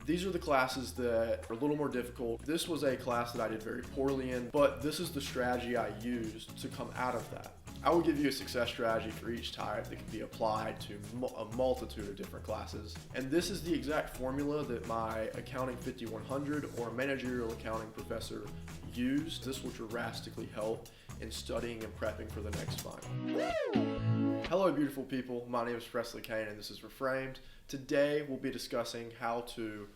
These are the classes that are a little more difficult. This was a class that I did very poorly in, but this is the strategy I used to come out of that. I will give you a success strategy for each type that can be applied to a multitude of different classes. And this is the exact formula that my Accounting 5100 or managerial accounting professor used. This will drastically help in studying and prepping for the next final. Hello beautiful people, my name is Presley Kane and this is Reframed. Today we'll be discussing how to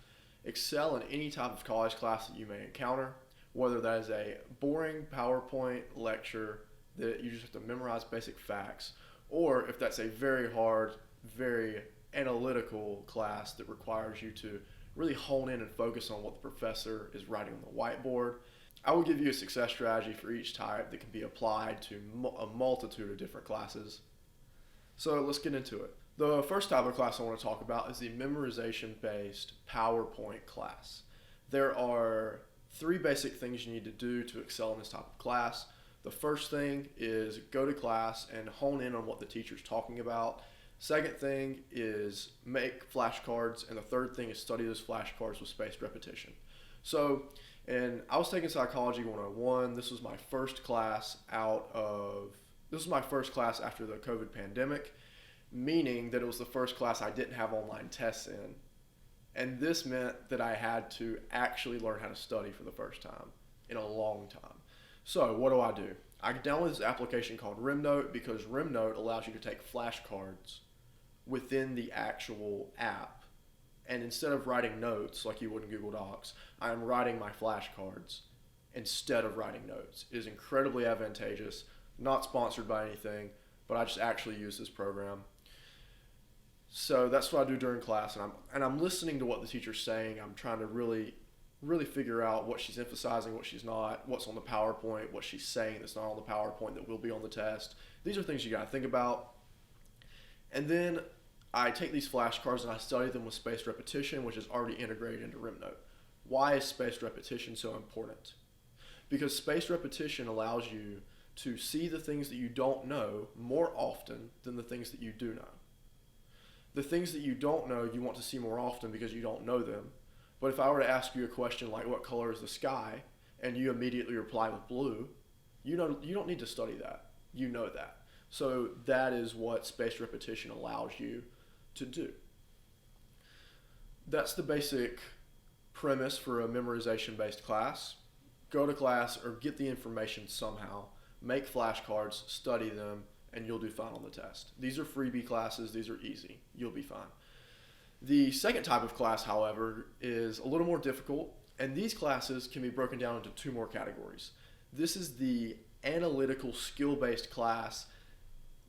excel in any type of college class that you may encounter, whether that is a boring PowerPoint lecture that you just have to memorize basic facts, or if that's a very hard, very analytical class that requires you to really hone in and focus on what the professor is writing on the whiteboard. I will give you a success strategy for each type that can be applied to a multitude of different classes. So let's get into it. The first type of class I want to talk about is the memorization-based PowerPoint class. There are three basic things you need to do to excel in this type of class. The first thing is go to class and hone in on what the teacher's talking about. Second thing is make flashcards, and the third thing is study those flashcards with spaced repetition. And I was taking Psychology 101. This was my first class after the COVID pandemic, meaning that it was the first class I didn't have online tests in. And this meant that I had to actually learn how to study for the first time in a long time. So what do? I downloaded this application called RimNote because RimNote allows you to take flashcards within the actual app. And instead of writing notes like you would in Google Docs, I am writing my flashcards instead of writing notes. It is incredibly advantageous, not sponsored by anything, but I just actually use this program. So that's what I do during class, and I'm listening to what the teacher's saying. I'm trying to really figure out what she's emphasizing, what she's not, what's on the PowerPoint, what she's saying that's not on the PowerPoint that will be on the test. These are things you got to think about. And then I take these flashcards and I study them with spaced repetition, which is already integrated into RimNote. Why is spaced repetition so important? Because spaced repetition allows you to see the things that you don't know more often than the things that you do know. The things that you don't know, you want to see more often because you don't know them. But if I were to ask you a question like, what color is the sky? And you immediately reply with blue, you don't need to study that. You know that. So that is what spaced repetition allows you to do. That's the basic premise for a memorization-based class. Go to class or get the information somehow, make flashcards, study them, and you'll do fine on the test. These are freebie classes. These are easy. You'll be fine. The second type of class, however, is a little more difficult, and these classes can be broken down into two more categories. This is the analytical skill-based class.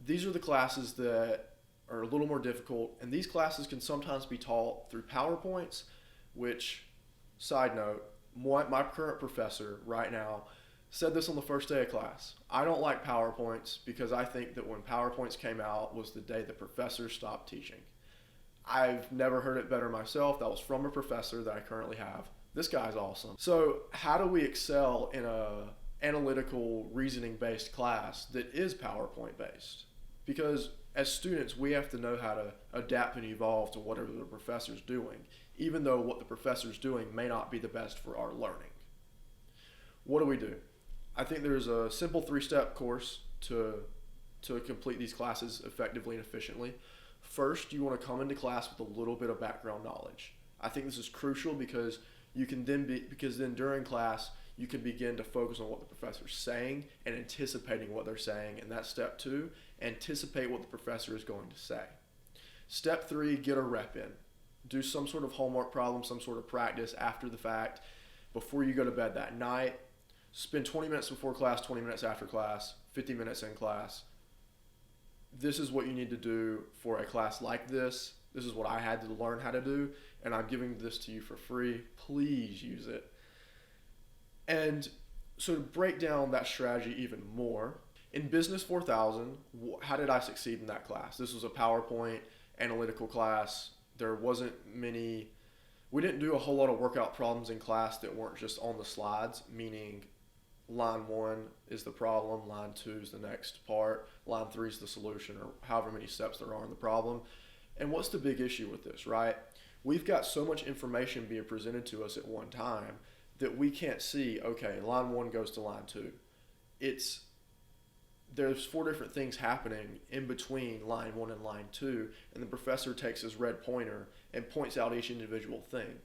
These are the classes that are a little more difficult, and these classes can sometimes be taught through PowerPoints, which, side note, my current professor right now said this on the first day of class. I don't like PowerPoints because I think that when PowerPoints came out was the day the professor stopped teaching. I've never heard it better myself. That was from a professor that I currently have. This guy's awesome. So how do we excel in a analytical reasoning-based class that is PowerPoint-based? Because as students, we have to know how to adapt and evolve to whatever the professor's doing, even though what the professor's doing may not be the best for our learning. What do? I think there's a simple 3-step course to complete these classes effectively and efficiently. First, you want to come into class with a little bit of background knowledge. I think this is crucial because then during class you can begin to focus on what the professor's saying and anticipating what they're saying. And that's step 2, anticipate what the professor is going to say. Step 3, get a rep in. Do some sort of homework problem, some sort of practice after the fact, before you go to bed that night. Spend 20 minutes before class, 20 minutes after class, 50 minutes in class. This is what you need to do for a class like this. This is what I had to learn how to do, and I'm giving this to you for free. Please use it. And so to break down that strategy even more, in Business 4000, how did I succeed in that class? This was a PowerPoint analytical class. We didn't do a whole lot of workout problems in class that weren't just on the slides, meaning line 1 is the problem, line 2 is the next part, line 3 is the solution, or however many steps there are in the problem. And what's the big issue with this, right? We've got so much information being presented to us at one time that we can't see, okay, line 1 goes to line 2. It's there's 4 different things happening in between line 1 and line 2, and the professor takes his red pointer and points out each individual thing.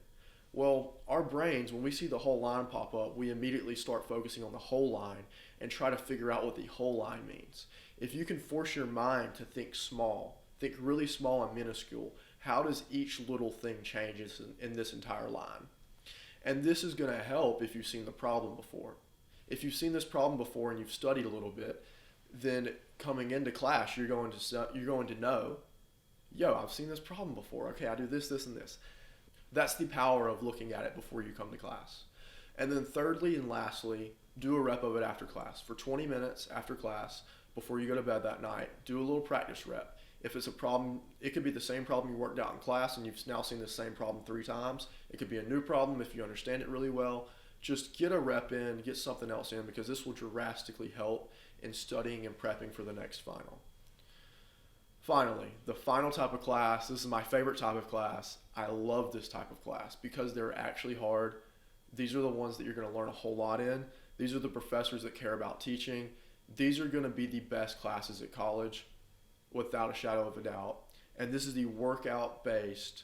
Well, our brains, when we see the whole line pop up, we immediately start focusing on the whole line and try to figure out what the whole line means. If you can force your mind to think small, think really small and minuscule, how does each little thing change in this entire line? And this is going to help if you've seen the problem before. If you've seen this problem before and you've studied a little bit, then coming into class, you're going to know, yo, I've seen this problem before. Okay, I do this, this, and this. That's the power of looking at it before you come to class. And then thirdly and lastly, do a rep of it after class. For 20 minutes after class, before you go to bed that night, do a little practice rep. If it's a problem, it could be the same problem you worked out in class and you've now seen the same problem 3 times. It could be a new problem if you understand it really well. Just get a rep in, get something else in, because this will drastically help in studying and prepping for the next final. Finally, the final type of class. This is my favorite type of class. I love this type of class because they're actually hard. These are the ones that you're going to learn a whole lot in. These are the professors that care about teaching. These are going to be the best classes at college, without a shadow of a doubt. And this is the workout-based,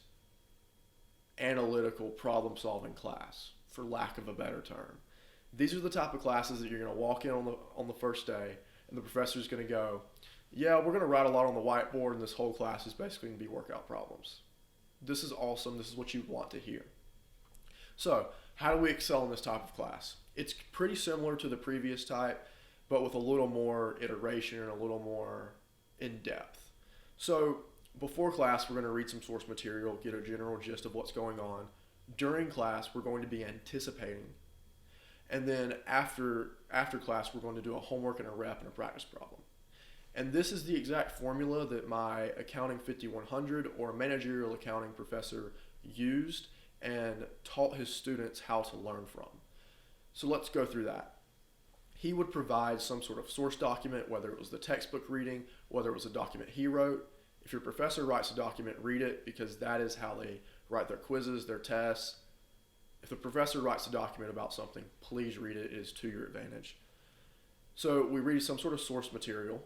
analytical, problem-solving class, for lack of a better term. These are the type of classes that you're going to walk in on the first day, and the professor's going to go, yeah, we're going to write a lot on the whiteboard, and this whole class is basically going to be workout problems. This is awesome. This is what you want to hear. So, how do we excel in this type of class? It's pretty similar to the previous type, but with a little more iteration and a little more in-depth. So, before class, we're going to read some source material, get a general gist of what's going on. During class, we're going to be anticipating. And then after class, we're going to do a homework and a rep and a practice problem. And this is the exact formula that my Accounting 5100 or managerial accounting professor used and taught his students how to learn from. So let's go through that. He would provide some sort of source document, whether it was the textbook reading, whether it was a document he wrote. If your professor writes a document, read it, because that is how they write their quizzes, their tests. If the professor writes a document about something, please read it. It is to your advantage. So we read some sort of source material,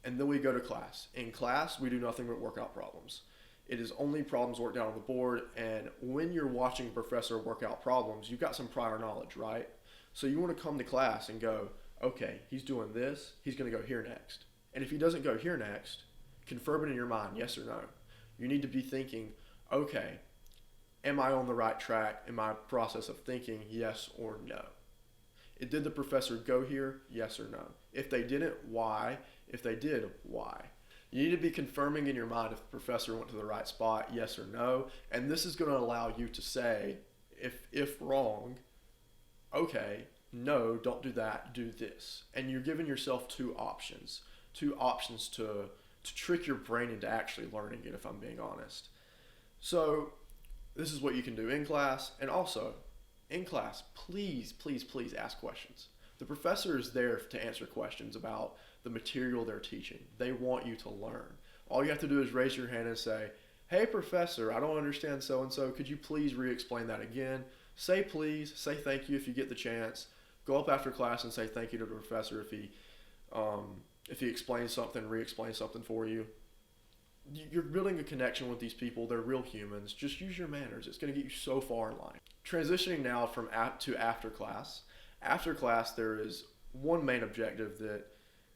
and then we go to class. In class, we do nothing but work out problems. It is only problems worked out on the board, and when you're watching a professor work out problems, you've got some prior knowledge, right? So you want to come to class and go, okay, he's doing this, he's going to go here next. And if he doesn't go here next, confirm it in your mind, yes or no. You need to be thinking, okay, am I on the right track in my process of thinking, yes or no? Did the professor go here, yes or no? If they didn't, why? If they did, why? You need to be confirming in your mind if the professor went to the right spot, yes or no. And this is going to allow you to say, if wrong, okay, no, don't do that, do this. And you're giving yourself two options to trick your brain into actually learning it, if I'm being honest. So this is what you can do in class. And also, in class, please, please, please ask questions. The professor is there to answer questions about the material they're teaching. They want you to learn. All you have to do is raise your hand and say, hey, professor, I don't understand so-and-so. Could you please re-explain that again? Say please, say thank you if you get the chance. Go up after class and say thank you to the professor if he explains something, re-explains something for you. You're building a connection with these people. They're real humans. Just use your manners. It's going to get you so far in life. Transitioning now to after class. After class, there is one main objective that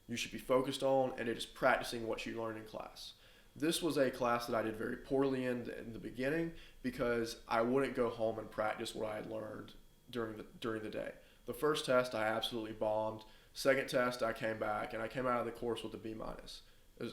you should be focused on, and it is practicing what you learned in class. This was a class that I did very poorly in the beginning because I wouldn't go home and practice what I had learned during the day. The first test I absolutely bombed. Second test I came back and I came out of the course with a B-.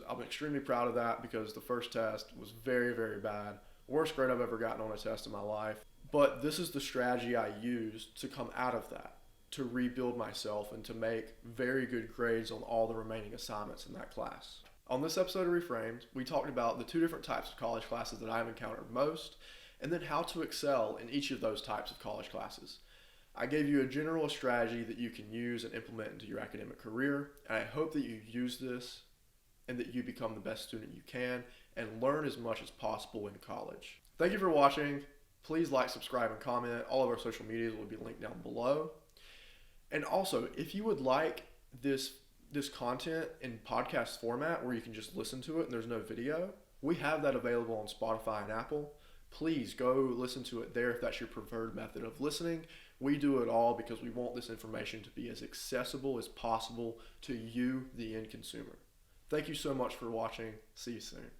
I'm extremely proud of that because the first test was very, very bad. Worst grade I've ever gotten on a test in my life. But this is the strategy I used to come out of that, to rebuild myself and to make very good grades on all the remaining assignments in that class. On this episode of Reframed, we talked about the two different types of college classes that I've encountered most, and then how to excel in each of those types of college classes. I gave you a general strategy that you can use and implement into your academic career, and I hope that you use this and that you become the best student you can and learn as much as possible in college. Thank you for watching. Please like, subscribe, and comment. All of our social medias will be linked down below. And also, if you would like this content in podcast format where you can just listen to it and there's no video, we have that available on Spotify and Apple. Please go listen to it there if that's your preferred method of listening. We do it all because we want this information to be as accessible as possible to you, the end consumer. Thank you so much for watching. See you soon.